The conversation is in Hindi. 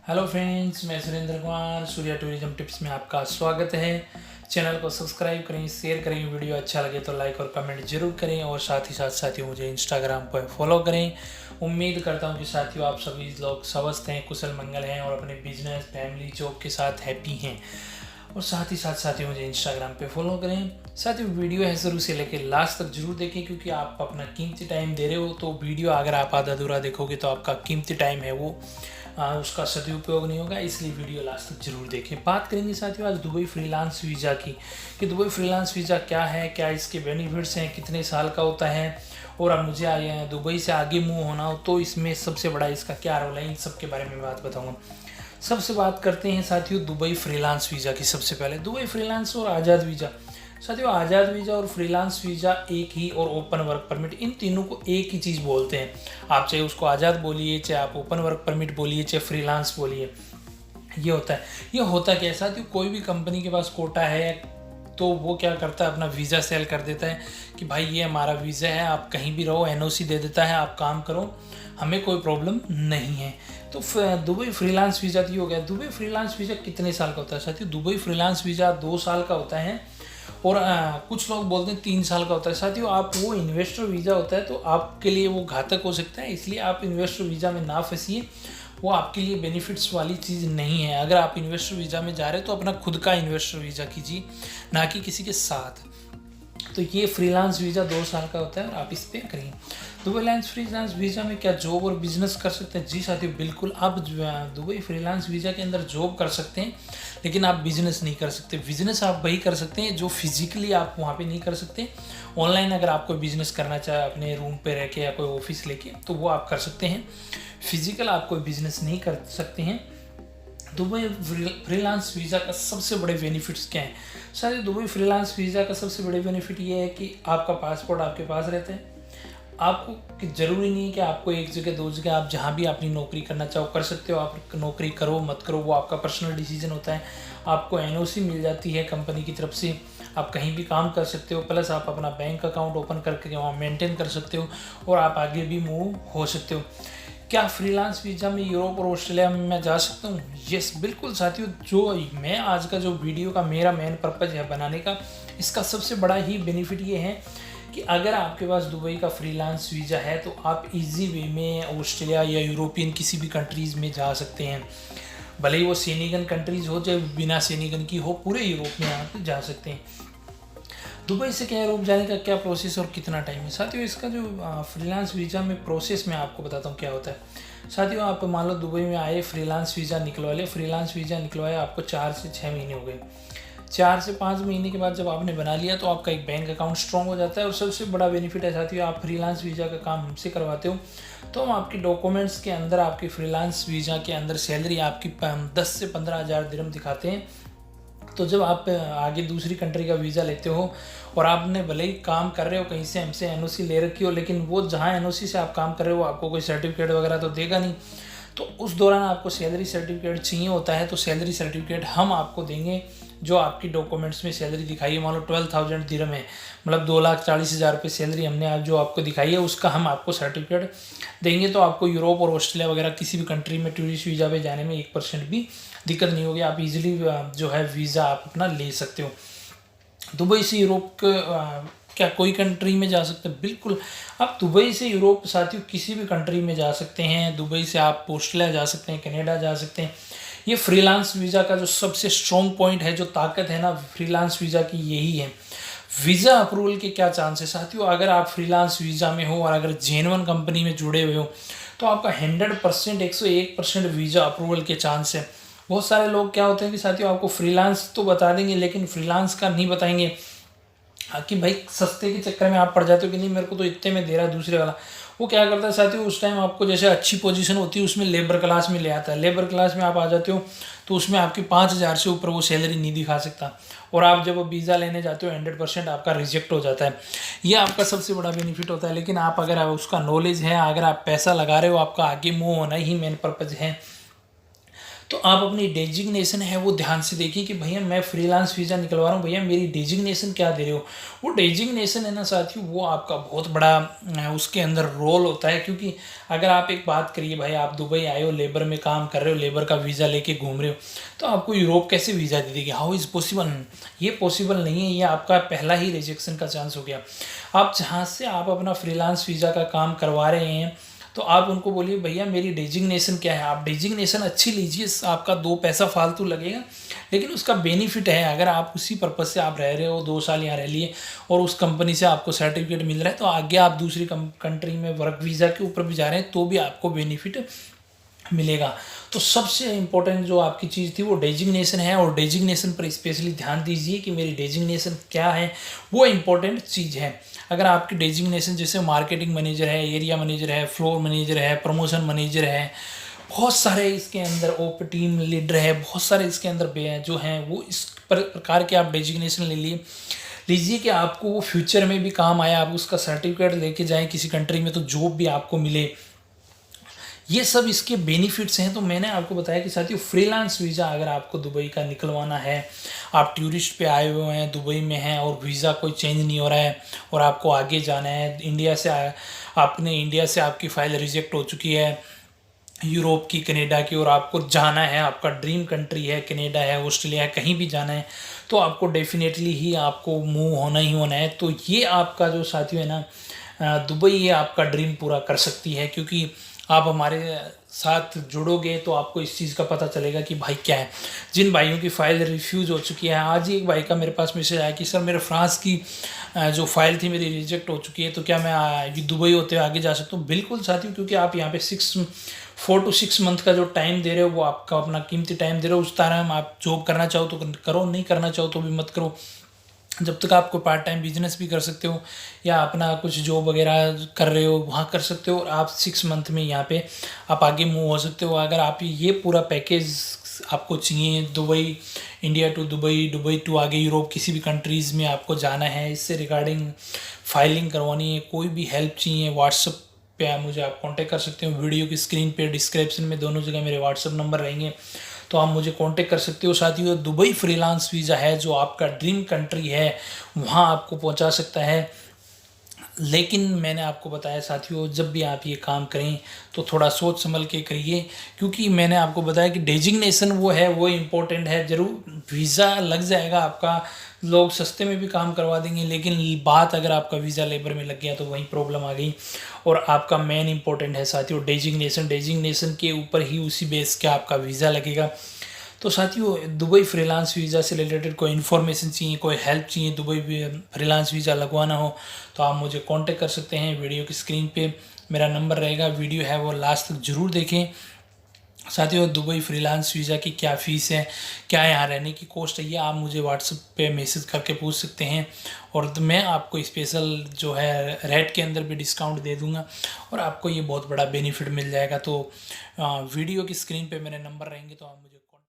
हेलो फ्रेंड्स, मैं सुरेंद्र कुमार सूर्या टूरिज्म टिप्स में आपका स्वागत है। चैनल को सब्सक्राइब करें, शेयर करें, वीडियो अच्छा लगे तो लाइक और कमेंट जरूर करें और साथ ही साथियों मुझे इंस्टाग्राम पर फॉलो करें। उम्मीद करता हूं कि साथियों आप सभी लोग स्वस्थ हैं, कुशल मंगल हैं और अपने बिजनेस, फैमिली, जॉब के साथ हैप्पी हैं। और साथ ही साथियों मुझे इंस्टाग्राम पे फॉलो करें। साथियों वीडियो है शुरू से लेकर लास्ट तक जरूर देखें, क्योंकि आप अपना कीमती टाइम दे रहे हो। तो वीडियो अगर आप आधा अधूरा देखोगे तो आपका कीमती टाइम है वो उसका सदुपयोग नहीं होगा, इसलिए वीडियो लास्ट तक जरूर देखें। बात करेंगे साथियों आज दुबई फ्रीलांस वीज़ा की, कि दुबई फ्रीलांस वीज़ा क्या है, क्या इसके बेनिफिट्स हैं, कितने साल का होता है, और अब मुझे आए दुबई से आगे मूव होना हो तो इसमें सबसे बड़ा इसका क्या रोल है, इन सब के बारे में बात बताऊँगा। सबसे बात करते हैं साथियों दुबई फ्रीलांस वीज़ा की। सबसे पहले दुबई फ्रीलांस और आज़ाद वीज़ा। साथियों आज़ाद वीज़ा और फ्रीलांस वीज़ा एक ही, और ओपन वर्क परमिट, इन तीनों को एक ही चीज़ बोलते हैं। आप चाहे उसको आज़ाद बोलिए, चाहे आप ओपन वर्क परमिट बोलिए, चाहे फ्रीलांस बोलिए, ये होता है। ये होता क्या है साथियों, कोई भी कंपनी के पास कोटा है तो वो क्या करता है, अपना वीज़ा सेल कर देता है कि भाई ये हमारा वीज़ा है, आप कहीं भी रहो, एनओसी दे देता है, आप काम करो, हमें कोई प्रॉब्लम नहीं है। तो दुबई फ्रीलांस वीज़ा तो हो गया। दुबई फ्रीलांस वीज़ा कितने साल का होता है साथियों? दुबई फ्रीलांस वीज़ा 2 साल का होता है, और कुछ लोग बोलते हैं 3 साल का होता है। साथियों आप वो इन्वेस्टर वीज़ा होता है तो आपके लिए वो घातक हो सकता है, इसलिए आप इन्वेस्टर वीज़ा में ना फंसिए। वो आपके लिए बेनिफिट्स वाली चीज़ नहीं है। अगर आप इन्वेस्टर वीज़ा में जा रहे हो तो अपना खुद का इन्वेस्टर वीज़ा कीजिए, ना कि किसी के साथ। तो ये फ्रीलांस वीज़ा 2 साल का होता है और आप इस पर करिए। दुबई फ्रीलांस वीज़ा में क्या जॉब और बिजनेस कर सकते हैं? जी साथियों बिल्कुल, आप दुबई फ्रीलांस वीज़ा के अंदर जॉब कर सकते हैं, लेकिन आप बिजनेस नहीं कर सकते। बिजनेस आप वही कर सकते हैं जो फिजिकली आप वहाँ पे नहीं कर सकते। ऑनलाइन अगर आप कोई बिजनेस करना चाहे अपने रूम पे रह के या कोई ऑफिस लेके, तो वो आप कर सकते हैं। फिजिकल आप कोई बिजनेस नहीं कर सकते हैं। दुबई फ्रीलांस वीज़ा का सबसे बड़े बेनिफिट्स क्या हैं? सारे दुबई फ्रीलांस वीज़ा का सबसे बड़े बेनिफिट ये है कि आपका पासपोर्ट आपके पास रहता है। आपको ज़रूरी नहीं है कि आपको एक जगह 2 जगह, आप जहाँ भी अपनी नौकरी करना चाहो कर सकते हो। आप नौकरी करो मत करो वो आपका पर्सनल डिसीजन होता है। आपको एनओसी मिल जाती है कंपनी की तरफ से, आप कहीं भी काम कर सकते हो। प्लस आप अपना बैंक अकाउंट ओपन करके वहाँ मेंटेन कर सकते हो और आप आगे भी मूव हो सकते हो। क्या फ्रीलांस वीज़ा में यूरोप और ऑस्ट्रेलिया में मैं जा सकता हूँ? यस बिल्कुल साथियों, जो मैं आज का जो वीडियो का मेरा मेन पर्पज़ है बनाने का, इसका सबसे बड़ा ही बेनिफिट ये है कि अगर आपके पास दुबई का फ्रीलांस वीज़ा है तो आप इजी वे में ऑस्ट्रेलिया या यूरोपियन किसी भी कंट्रीज़ में जा सकते हैं। भले ही वो सेनिगन कंट्रीज़ हो चाहे बिना सेनिगन की हो, पूरे यूरोप में आप जा सकते हैं। दुबई से क्या यूरोप जाने का क्या प्रोसेस और कितना टाइम है? साथियों इसका जो फ्रीलांस वीज़ा में प्रोसेस मैं आपको बताता हूँ क्या होता है। साथियों आप मान लो दुबई में आए, फ्रीलांस वीज़ा निकलवा ले। फ्रीलांस वीज़ा निकलवाया, आपको 4 से 6 महीने हो गए। 4 से 5 महीने के बाद जब आपने बना लिया तो आपका एक बैंक अकाउंट स्ट्रॉन्ग हो जाता है। और सबसे बड़ा बेनिफिट है साथियों, आप फ्रीलांस वीज़ा का काम हमसे करवाते हो तो हम आपके डॉक्यूमेंट्स के अंदर, आपके फ्रीलांस वीज़ा के अंदर सैलरी आपकी 10 से 15 हज़ार दिरहम दिखाते हैं। तो जब आप आगे दूसरी कंट्री का वीज़ा लेते हो और आपने भले ही काम कर रहे हो कहीं से, हमसे एनओसी ले रखी हो, लेकिन वो जहाँ एनओसी से आप काम कर रहे हो आपको कोई सर्टिफिकेट वगैरह तो देगा नहीं। तो उस दौरान आपको सैलरी सर्टिफिकेट चाहिए होता है, तो सैलरी सर्टिफिकेट हम आपको देंगे जो आपकी डॉक्यूमेंट्स में सैलरी दिखाई है। मान लो 12,000 दिरहम है, मतलब 2,40,000 रुपये सैलरी हमने आज जो आपको दिखाई है, उसका हम आपको सर्टिफिकेट देंगे। तो आपको यूरोप और ऑस्ट्रेलिया वगैरह किसी भी कंट्री में टूरिस्ट वीज़ा पे जाने में 1% भी दिक्कत नहीं होगी। आप इजीली जो है वीज़ा आप अपना ले सकते हो। दुबई से यूरोप क्या कोई कंट्री में जा सकते हैं? बिल्कुल, आप दुबई से यूरोप साथियों किसी भी कंट्री में जा सकते हैं। दुबई से आप ऑस्ट्रेलिया जा सकते हैं, कनाडा जा सकते हैं। ये फ्रीलांस वीज़ा का जो सबसे स्ट्रॉन्ग पॉइंट है, जो ताकत है ना फ्रीलांस वीज़ा की, यही है। वीज़ा अप्रूवल के क्या चांस है साथियों? अगर आप फ्रीलांस वीज़ा में हो और अगर जेन्युइन कंपनी में जुड़े हुए हो तो आपका 100%, 101% वीज़ा अप्रूवल के चांस है। बहुत सारे लोग क्या होते हैं कि साथियों आपको फ्रीलांस तो बता देंगे लेकिन फ्रीलांस का नहीं बताएंगे। कि भाई सस्ते के चक्कर में आप पड़ जाते हो कि नहीं मेरे को तो इतने में दे रहा है दूसरे वाला। वो क्या करता है साथियों, उस टाइम आपको जैसे अच्छी पोजीशन होती है उसमें लेबर क्लास में ले आता है। लेबर क्लास में आप आ जाते हो तो उसमें आपकी 5,000 से ऊपर वो सैलरी नहीं दिखा सकता, और आप जब वीज़ा लेने जाते हो 100% आपका रिजेक्ट हो जाता है। ये आपका सबसे बड़ा बेनिफिट होता है। लेकिन आप अगर उसका नॉलेज है, अगर आप पैसा लगा रहे हो, आपका आगे मूव होना ही मेन पर्पज़ है, तो आप अपनी डेजिग्नेशन है वो ध्यान से देखिए कि भैया मैं फ्रीलांस वीज़ा निकलवा रहा हूँ, भैया मेरी डेजिग्नेशन क्या दे रहे हो। वो डेजिग्नेशन है ना साथियों, वो आपका बहुत बड़ा उसके अंदर रोल होता है। क्योंकि अगर आप एक बात करिए, भाई आप दुबई आए हो, लेबर में काम कर रहे हो, लेबर का वीज़ा लेके घूम रहे हो, तो आपको यूरोप कैसे वीज़ा दे देगी? How is possible? ये पॉसिबल नहीं है, ये आपका पहला ही रिजेक्शन का चांस हो गया। आप जहाँ से आप अपना फ्रीलांस वीज़ा का काम करवा रहे हैं, तो आप उनको बोलिए भैया मेरी डेजिग्नेशन क्या है। आप डेजिग्नेशन अच्छी लीजिए, आपका 2 पैसा फालतू लगेगा, लेकिन उसका बेनिफिट है। अगर आप उसी पर्पज़ से आप रह रहे हो, 2 साल यहाँ रह लिए और उस कंपनी से आपको सर्टिफिकेट मिल रहा है, तो आगे आप दूसरी कंट्री में वर्क वीज़ा के ऊपर भी जा रहे हैं तो भी आपको बेनिफिट मिलेगा। तो सबसे इम्पोर्टेंट जो आपकी चीज़ थी वो डेजिग्नेशन है, और डेजिग्नेशन पर स्पेशली ध्यान दीजिए कि मेरी डेजिग्नेशन क्या है, वो इम्पोर्टेंट चीज़ है। अगर आपकी डेजिग्नेशन जैसे मार्केटिंग मैनेजर है, एरिया मैनेजर है, फ्लोर मैनेजर है, प्रमोशन मैनेजर है, बहुत सारे इसके अंदर ओप टीम लीडर है, बहुत सारे इसके अंदर जो हैं वो इस प्रकार के आप डेजिग्नेशन लीजिए कि आपको वो फ्यूचर में भी काम आए। आप उसका सर्टिफिकेट लेके जाएं किसी कंट्री में तो जॉब भी आपको मिले। ये सब इसके बेनिफिट्स हैं। तो मैंने आपको बताया कि साथियों फ्रीलांस वीज़ा अगर आपको दुबई का निकलवाना है, आप टूरिस्ट पे आए हुए हैं, दुबई में हैं और वीज़ा कोई चेंज नहीं हो रहा है और आपको आगे जाना है, इंडिया से इंडिया से आपकी फ़ाइल रिजेक्ट हो चुकी है यूरोप की, कनाडा की, और आपको जाना है, आपका ड्रीम कंट्री है, कनाडा है, ऑस्ट्रेलिया है, कहीं भी जाना है, तो आपको डेफिनेटली ही आपको मूव होना ही होना है। तो ये आपका जो साथियों है ना, दुबई ये आपका ड्रीम पूरा कर सकती है। क्योंकि आप हमारे साथ जुड़ोगे तो आपको इस चीज़ का पता चलेगा कि भाई क्या है। जिन भाइयों की फ़ाइल रिफ्यूज़ हो चुकी है, आज ही एक भाई का मेरे पास मैसेज आया कि सर मेरे फ्रांस की जो फ़ाइल थी मेरी रिजेक्ट हो चुकी है, तो क्या मैं दुबई होते हुए आगे जा सकता हूँ? बिल्कुल साथियों, क्योंकि आप यहाँ पे 4 to 6 मंथ का जो टाइम दे रहे हो वो आपका अपना कीमती टाइम दे रहे हो। उस टाइम आप जॉब करना चाहो तो करो, नहीं करना चाहो तो भी मत करो। जब तक आपको पार्ट टाइम बिजनेस भी कर सकते हो या अपना कुछ जॉब वगैरह कर रहे हो वहाँ कर सकते हो, और आप 6 मंथ में यहाँ पे आप आगे मूव हो सकते हो। अगर आप ये पूरा पैकेज आपको चाहिए, Dubai, India to Dubai, Dubai to आगे यूरोप, किसी भी कंट्रीज़ में आपको जाना है, इससे रिगार्डिंग फाइलिंग करवानी है, कोई भी हेल्प चाहिए, व्हाट्सअप पे आप कांटेक्ट कर सकते हो। वीडियो की स्क्रीन पे डिस्क्रिप्शन में दोनों जगह मेरे व्हाट्सअप नंबर रहेंगे, तो आप मुझे कांटेक्ट कर सकते हो। साथियों दुबई फ्रीलांस वीज़ा है जो आपका ड्रीम कंट्री है, वहाँ आपको पहुँचा सकता है। लेकिन मैंने आपको बताया साथियों, जब भी आप ये काम करें तो थोड़ा सोच संभल के करिए, क्योंकि मैंने आपको बताया कि डेजिग्नेशन वो है, वो इम्पोर्टेंट है। ज़रूर वीज़ा लग जाएगा आपका, लोग सस्ते में भी काम करवा देंगे, लेकिन बात अगर आपका वीज़ा लेबर में लग गया तो वहीं प्रॉब्लम आ गई। और आपका मेन इंपॉर्टेंट है साथियों डेजिग्नेशन के ऊपर ही, उसी बेस के आपका वीज़ा लगेगा। तो साथियों दुबई फ्रीलांस वीज़ा से रिलेटेड कोई इन्फॉर्मेशन चाहिए, कोई हेल्प चाहिए, दुबई फ्रीलांस वीज़ा लगवाना हो, तो आप मुझे कांटेक्ट कर सकते हैं। वीडियो की स्क्रीन पे मेरा नंबर रहेगा, वीडियो है वो लास्ट तक ज़रूर देखें। साथियों दुबई फ्रीलांस वीज़ा की क्या फ़ीस है, क्या यहाँ रहने की कॉस्ट है, ये आप मुझे व्हाट्सएप पे मैसेज करके पूछ सकते हैं, और मैं आपको स्पेशल जो है रेट के अंदर भी डिस्काउंट दे दूँगा और आपको ये बहुत बड़ा बेनिफिट मिल जाएगा। तो वीडियो की स्क्रीन पे मेरे नंबर रहेंगे, तो आप मुझे